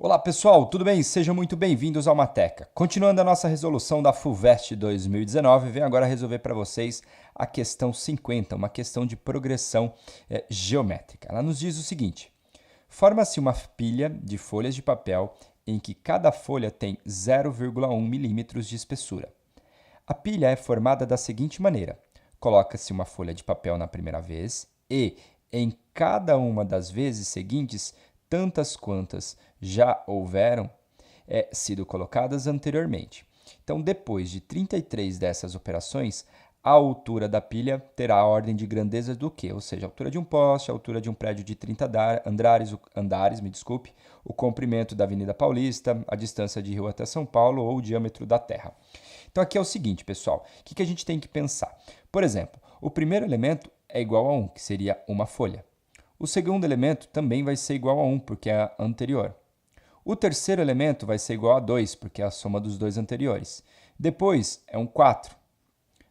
Olá pessoal, tudo bem? Sejam muito bem-vindos ao Mateca. Continuando a nossa resolução da FUVEST 2019, venho agora resolver para vocês a questão 50, uma questão de progressão geométrica. Ela nos diz o seguinte: forma-se uma pilha de folhas de papel em que cada folha tem 0,1 milímetros de espessura. A pilha é formada da seguinte maneira: coloca-se uma folha de papel na primeira vez e, em cada uma das vezes seguintes, tantas quantas já houveram sido colocadas anteriormente. Então, depois de 33 dessas operações, a altura da pilha terá a ordem de grandeza do quê? Ou seja, a altura de um poste, a altura de um prédio de 30 andares, o comprimento da Avenida Paulista, a distância de Rio até São Paulo ou o diâmetro da Terra. Então, aqui é o seguinte, pessoal, o que a gente tem que pensar? Por exemplo, o primeiro elemento é igual a 1, que seria uma folha. O segundo elemento também vai ser igual a 1, porque é anterior. O terceiro elemento vai ser igual a 2, porque é a soma dos dois anteriores. Depois é um 4.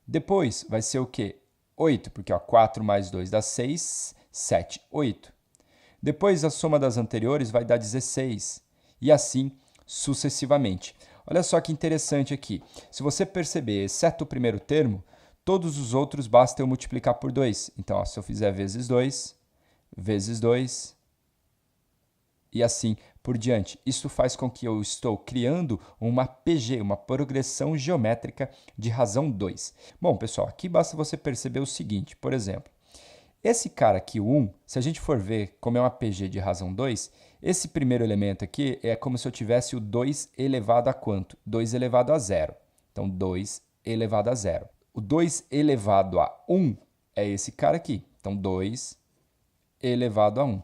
Depois vai ser o quê? 8, porque 4 mais 2 dá 6, 7, 8. Depois a soma das anteriores vai dar 16, e assim sucessivamente. Olha só que interessante aqui. Se você perceber, exceto o primeiro termo, todos os outros basta eu multiplicar por 2. Então, ó, se eu fizer vezes 2 e assim por diante. Isso faz com que eu estou criando uma PG, uma progressão geométrica de razão 2. Bom, pessoal, aqui basta você perceber o seguinte, por exemplo, esse cara aqui, o 1, se a gente for ver como é uma PG de razão 2, esse primeiro elemento aqui é como se eu tivesse o 2 elevado a quanto? 2 elevado a 0. Então, 2 elevado a 0. O 2 elevado a 1 é esse cara aqui. Então, 2 elevado a 1.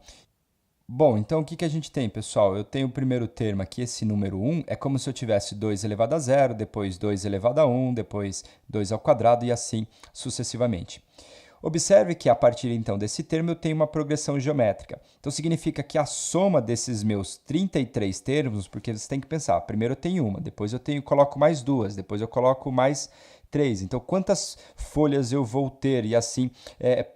Bom, então o que a gente tem, pessoal? Eu tenho o primeiro termo aqui, esse número 1, é como se eu tivesse 2 elevado a 0, depois 2 elevado a 1, depois 2 ao quadrado e assim sucessivamente. Observe que a partir então desse termo eu tenho uma progressão geométrica. Então significa que a soma desses meus 33 termos, porque você tem que pensar, primeiro eu tenho uma, depois eu coloco mais duas, depois eu coloco mais 3. Então quantas folhas eu vou ter e assim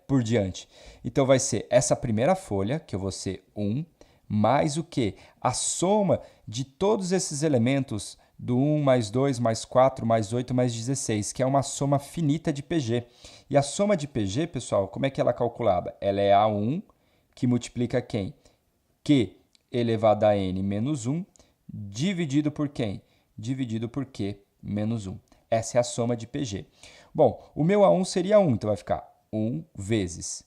por diante. Então vai ser essa primeira folha, que eu vou ser 1, mais o quê? A soma de todos esses elementos do 1 mais 2 mais 4 mais 8 mais 16, que é uma soma finita de PG. E a soma de PG, pessoal, como é que ela é calculada? Ela é A1, que multiplica quem? Q elevado a N menos 1, dividido por quem? Dividido por Q menos 1. Essa é a soma de PG. Bom, o meu A1 seria 1, então vai ficar 1 vezes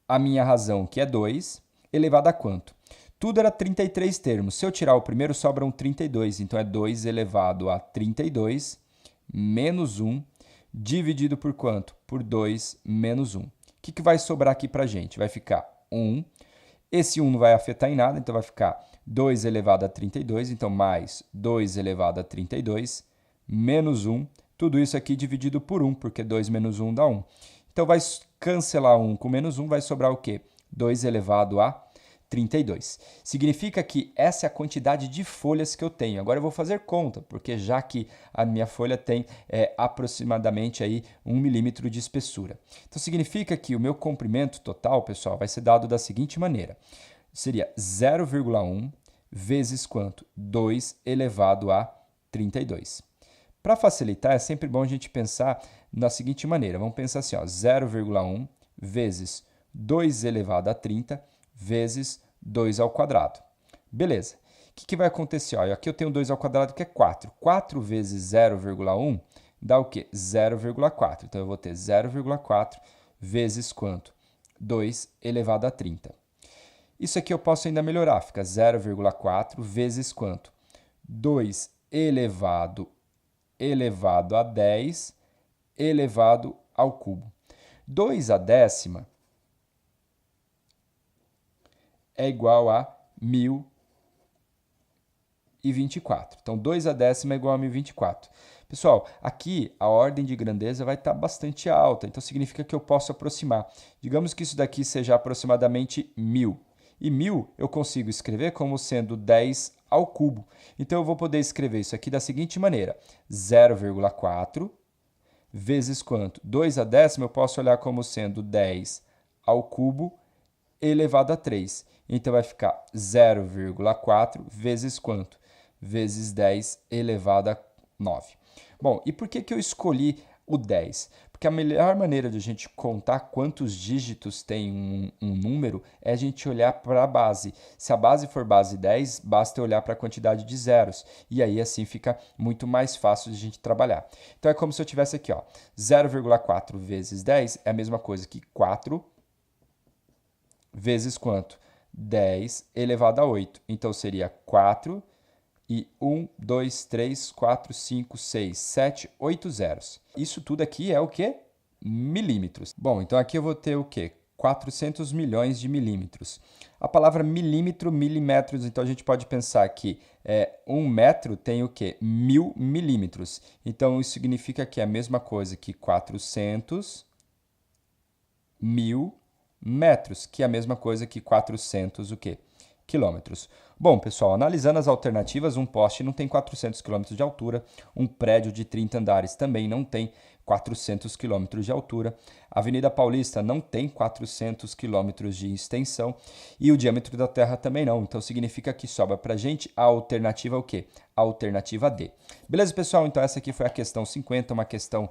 a minha razão, que é 2, elevado a quanto? Tudo era 33 termos. Se eu tirar o primeiro, sobram 32. Então, é 2 elevado a 32 menos 1, dividido por quanto? Por 2 menos 1. O que vai sobrar aqui para a gente? Vai ficar 1. Esse 1 não vai afetar em nada, então vai ficar 2 elevado a 32. Então, mais 2 elevado a 32 menos 1. Tudo isso aqui dividido por 1, porque 2 menos 1 dá 1. Então, vai cancelar 1 com menos 1, vai sobrar o quê? 2 elevado a 32. Significa que essa é a quantidade de folhas que eu tenho. Agora eu vou fazer conta, porque já que a minha folha tem aproximadamente aí 1 milímetro de espessura. Então significa que o meu comprimento total, pessoal, vai ser dado da seguinte maneira. Seria 0,1 vezes quanto? 2 elevado a 32. Para facilitar, é sempre bom a gente pensar na seguinte maneira. Vamos pensar assim, 0,1 vezes 2 elevado a 30 vezes 2 ao quadrado. Beleza. O que vai acontecer? Ó, aqui eu tenho 2 ao quadrado, que é 4. 4 vezes 0,1 dá o quê? 0,4. Então, eu vou ter 0,4 vezes quanto? 2 elevado a 30. Isso aqui eu posso ainda melhorar. Fica 0,4 vezes quanto? 2 elevado a 10 elevado ao cubo. 2 a décima é igual a 1024. Então, 2 a décima é igual a 1024. Pessoal, aqui a ordem de grandeza vai estar bastante alta, então significa que eu posso aproximar. Digamos que isso daqui seja aproximadamente 1000. E 1000 eu consigo escrever como sendo 10 ao cubo. Então, eu vou poder escrever isso aqui da seguinte maneira. 0,4 vezes quanto? 2 a décima eu posso olhar como sendo 10 ao cubo elevado a 3. Então vai ficar 0,4 vezes quanto? Vezes 10 elevado a 9. Bom, e por que que eu escolhi o 10? Porque a melhor maneira de a gente contar quantos dígitos tem um número é a gente olhar para a base. Se a base for base 10, basta olhar para a quantidade de zeros. E aí assim fica muito mais fácil de a gente trabalhar. Então é como se eu tivesse aqui, ó, 0,4 vezes 10 é a mesma coisa que 4 vezes quanto? 10 elevado a 8. Então seria 4 e 1, 2, 3, 4, 5, 6, 7, 8 zeros. Isso tudo aqui é o quê? Milímetros. Bom, então aqui eu vou ter o quê? 400 milhões de milímetros. A palavra milímetro, milimetros, então a gente pode pensar que 1 metro tem o quê? 1000 milímetros. Então isso significa que é a mesma coisa que 400 mil metros, que é a mesma coisa que 400 o quê? Quilômetros. Bom, pessoal, analisando as alternativas, um poste não tem 400 quilômetros de altura, um prédio de 30 andares também não tem 400 quilômetros de altura, a Avenida Paulista não tem 400 quilômetros de extensão e o diâmetro da Terra também não. Então significa que sobra para a gente a alternativa o quê? A alternativa D. Beleza, pessoal? Então essa aqui foi a questão 50, uma questão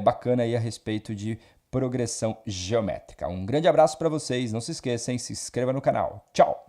bacana aí a respeito de progressão geométrica. Um grande abraço para vocês, não se esqueçam, se inscreva no canal. Tchau!